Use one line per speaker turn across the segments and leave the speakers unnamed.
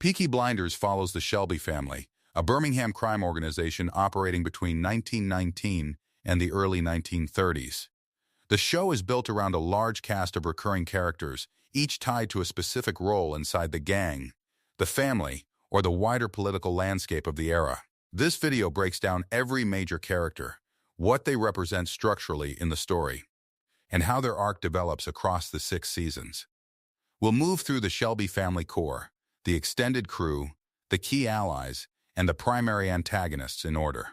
Peaky Blinders follows the Shelby family, a Birmingham crime organization operating between 1919 and the early 1930s. The show is built around a large cast of recurring characters, each tied to a specific role inside the gang, the family, or the wider political landscape of the era. This video breaks down every major character, what they represent structurally in the story, and how their arc develops across the 6 seasons. We'll move through the Shelby family core, the extended crew, the key allies, and the primary antagonists in order.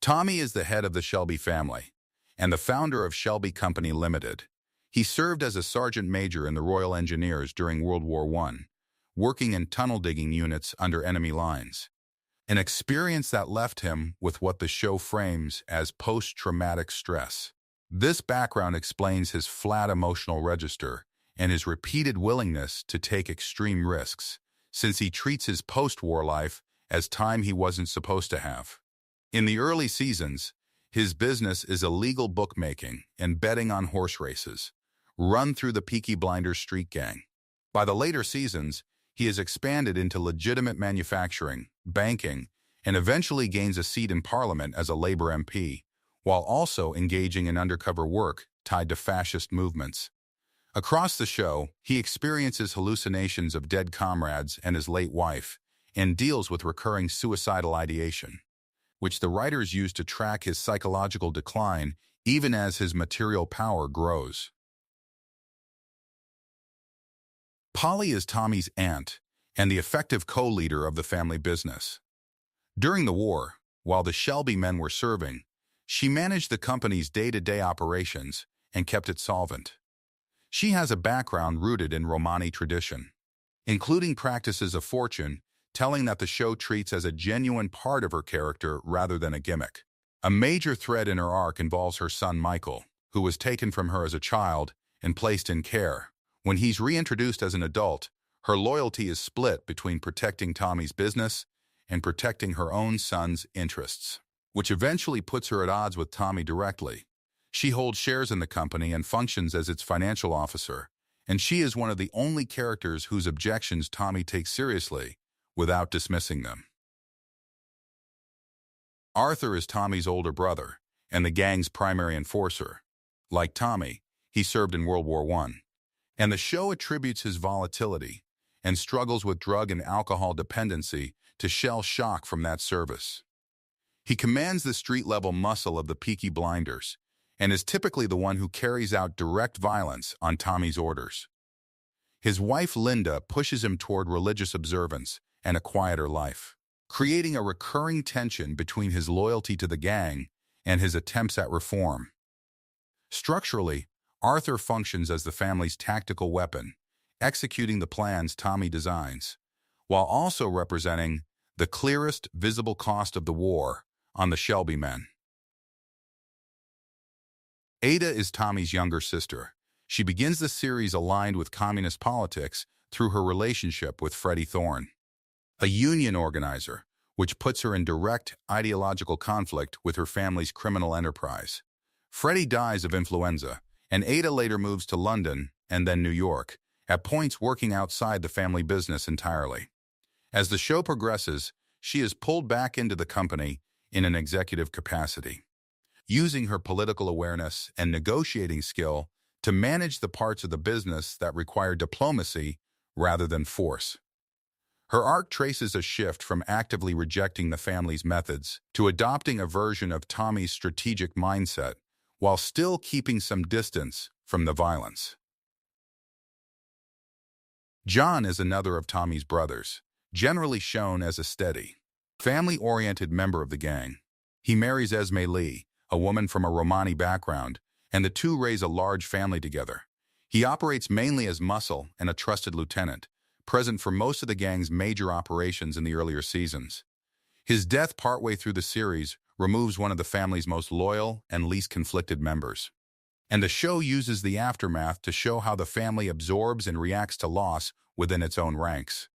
Tommy is the head of the Shelby family and the founder of Shelby Company Limited. He served as a sergeant major in the Royal Engineers during World War I, working in tunnel-digging units under enemy lines, an experience that left him with what the show frames as post-traumatic stress. This background explains his flat emotional register and his repeated willingness to take extreme risks, since he treats his post-war life as time he wasn't supposed to have. In the early seasons, his business is illegal bookmaking and betting on horse races, run through the Peaky Blinders street gang. By the later seasons, he has expanded into legitimate manufacturing, banking, and eventually gains a seat in Parliament as a Labour MP, while also engaging in undercover work tied to fascist movements. Across the show, he experiences hallucinations of dead comrades and his late wife, and deals with recurring suicidal ideation, which the writers use to track his psychological decline even as his material power grows. Polly is Tommy's aunt and the effective co-leader of the family business. During the war, while the Shelby men were serving, she managed the company's day-to-day operations and kept it solvent. She has a background rooted in Romani tradition, including practices of fortune, telling that the show treats as a genuine part of her character rather than a gimmick. A major thread in her arc involves her son Michael, who was taken from her as a child and placed in care. When he's reintroduced as an adult, her loyalty is split between protecting Tommy's business and protecting her own son's interests, which eventually puts her at odds with Tommy directly. She holds shares in the company and functions as its financial officer, and she is one of the only characters whose objections Tommy takes seriously without dismissing them. Arthur is Tommy's older brother and the gang's primary enforcer. Like Tommy, he served in World War I, and the show attributes his volatility and struggles with drug and alcohol dependency to shell shock from that service. He commands the street-level muscle of the Peaky Blinders and is typically the one who carries out direct violence on Tommy's orders. His wife Linda pushes him toward religious observance and a quieter life, creating a recurring tension between his loyalty to the gang and his attempts at reform. Structurally, Arthur functions as the family's tactical weapon, executing the plans Tommy designs, while also representing the clearest visible cost of the war on the Shelby men. Ada is Tommy's younger sister. She begins the series aligned with communist politics through her relationship with Freddie Thorne, a union organizer, which puts her in direct ideological conflict with her family's criminal enterprise. Freddie dies of influenza, and Ada later moves to London and then New York, at points working outside the family business entirely. As the show progresses, she is pulled back into the company in an executive capacity, using her political awareness and negotiating skill to manage the parts of the business that require diplomacy rather than force. Her arc traces a shift from actively rejecting the family's methods to adopting a version of Tommy's strategic mindset while still keeping some distance from the violence. John is another of Tommy's brothers, generally shown as a steady, family-oriented member of the gang. He marries Esme Lee, a woman from a Romani background, and the two raise a large family together. He operates mainly as muscle and a trusted lieutenant, present for most of the gang's major operations in the earlier seasons. His death partway through the series removes one of the family's most loyal and least conflicted members. And the show uses the aftermath to show how the family absorbs and reacts to loss within its own ranks.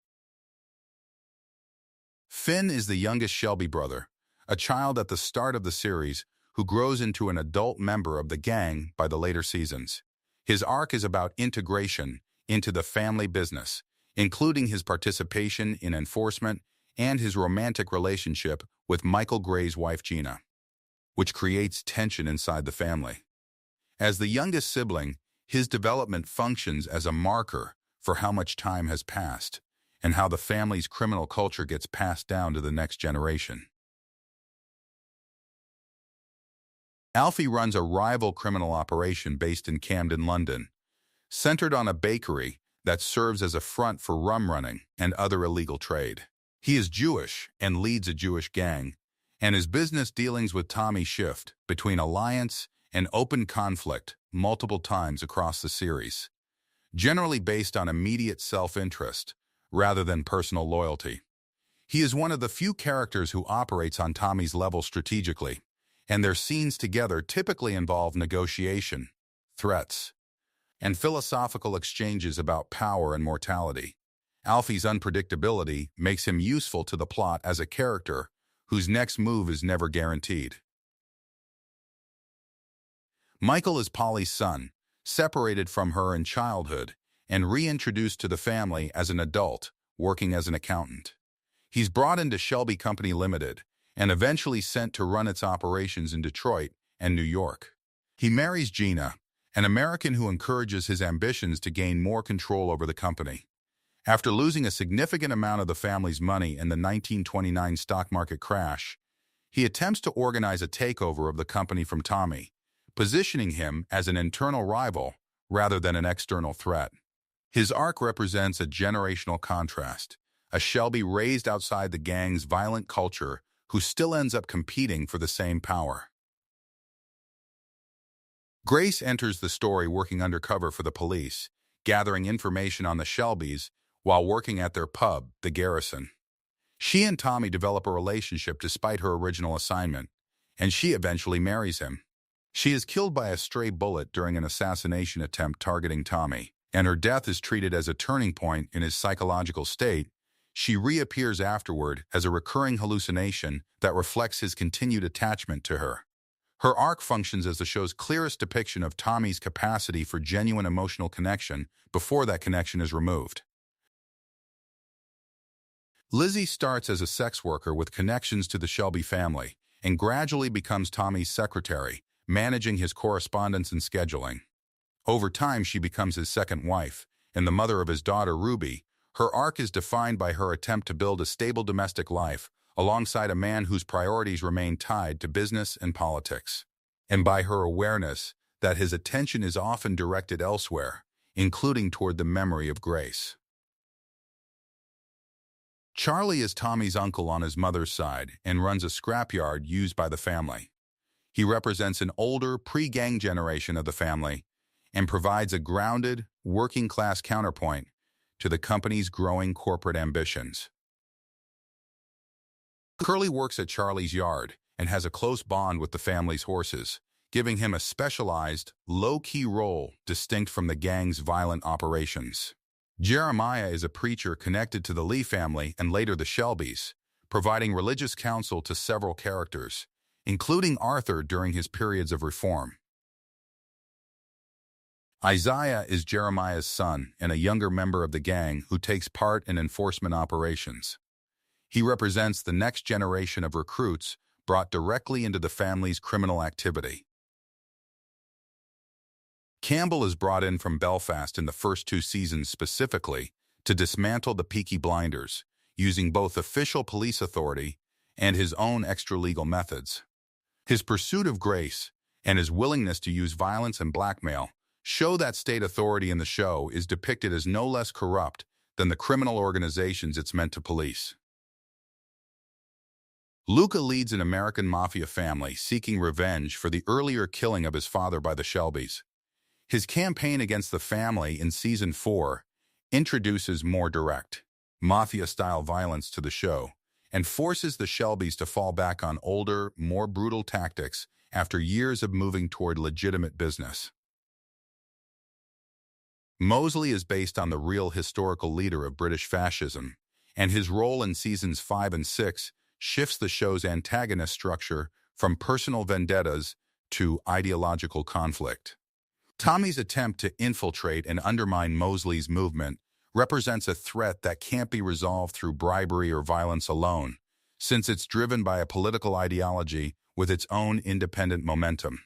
Finn is the youngest Shelby brother, a child at the start of the series who grows into an adult member of the gang by the later seasons. His arc is about integration into the family business, including his participation in enforcement and his romantic relationship with Michael Gray's wife Gina, which creates tension inside the family. As the youngest sibling, his development functions as a marker for how much time has passed and how the family's criminal culture gets passed down to the next generation. Alfie runs a rival criminal operation based in Camden, London, centered on a bakery that serves as a front for rum running and other illegal trade. He is Jewish and leads a Jewish gang, and his business dealings with Tommy shift between alliance and open conflict multiple times across the series, generally based on immediate self-interest rather than personal loyalty. He is one of the few characters who operates on Tommy's level strategically, and their scenes together typically involve negotiation, threats, and philosophical exchanges about power and mortality. Alfie's unpredictability makes him useful to the plot as a character whose next move is never guaranteed. Michael is Polly's son, separated from her in childhood and reintroduced to the family as an adult, working as an accountant. He's brought into Shelby Company Limited and eventually sent to run its operations in Detroit and New York. He marries Gina, an American who encourages his ambitions to gain more control over the company. After losing a significant amount of the family's money in the 1929 stock market crash, he attempts to organize a takeover of the company from Tommy, positioning him as an internal rival rather than an external threat. His arc represents a generational contrast, a Shelby raised outside the gang's violent culture who still ends up competing for the same power. Grace enters the story working undercover for the police, gathering information on the Shelbys while working at their pub, the Garrison. She and Tommy develop a relationship despite her original assignment, and she eventually marries him. She is killed by a stray bullet during an assassination attempt targeting Tommy, and her death is treated as a turning point in his psychological state. She reappears afterward as a recurring hallucination that reflects his continued attachment to her. Her arc functions as the show's clearest depiction of Tommy's capacity for genuine emotional connection before that connection is removed. Lizzie starts as a sex worker with connections to the Shelby family and gradually becomes Tommy's secretary, managing his correspondence and scheduling. Over time, she becomes his second wife and the mother of his daughter, Ruby. Her arc is defined by her attempt to build a stable domestic life alongside a man whose priorities remain tied to business and politics, and by her awareness that his attention is often directed elsewhere, including toward the memory of Grace. Charlie is Tommy's uncle on his mother's side and runs a scrapyard used by the family. He represents an older, pre-gang generation of the family and provides a grounded, working-class counterpoint to the company's growing corporate ambitions. Curly works at Charlie's yard and has a close bond with the family's horses, giving him a specialized, low-key role distinct from the gang's violent operations. Jeremiah is a preacher connected to the Lee family and later the Shelbys, providing religious counsel to several characters, including Arthur during his periods of reform. Isaiah is Jeremiah's son and a younger member of the gang who takes part in enforcement operations. He represents the next generation of recruits brought directly into the family's criminal activity. Campbell is brought in from Belfast in the first 2 seasons specifically to dismantle the Peaky Blinders, using both official police authority and his own extra-legal methods. His pursuit of Grace and his willingness to use violence and blackmail show that state authority in the show is depicted as no less corrupt than the criminal organizations it's meant to police. Luca leads an American mafia family seeking revenge for the earlier killing of his father by the Shelbys. His campaign against the family in Season 4 introduces more direct, mafia-style violence to the show and forces the Shelbys to fall back on older, more brutal tactics after years of moving toward legitimate business. Mosley is based on the real historical leader of British fascism, and his role in Seasons 5 and 6 shifts the show's antagonist structure from personal vendettas to ideological conflict. Tommy's attempt to infiltrate and undermine Mosley's movement represents a threat that can't be resolved through bribery or violence alone, since it's driven by a political ideology with its own independent momentum.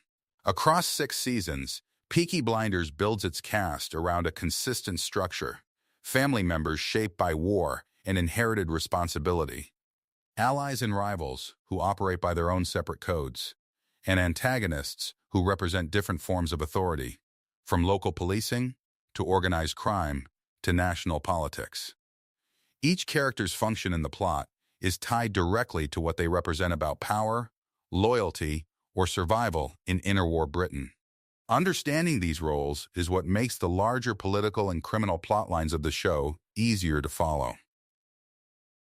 Across 6 seasons, Peaky Blinders builds its cast around a consistent structure, family members shaped by war and inherited responsibility, allies and rivals who operate by their own separate codes, and antagonists who represent different forms of authority, from local policing to organized crime to national politics. Each character's function in the plot is tied directly to what they represent about power, loyalty, or survival in interwar Britain. Understanding these roles is what makes the larger political and criminal plotlines of the show easier to follow.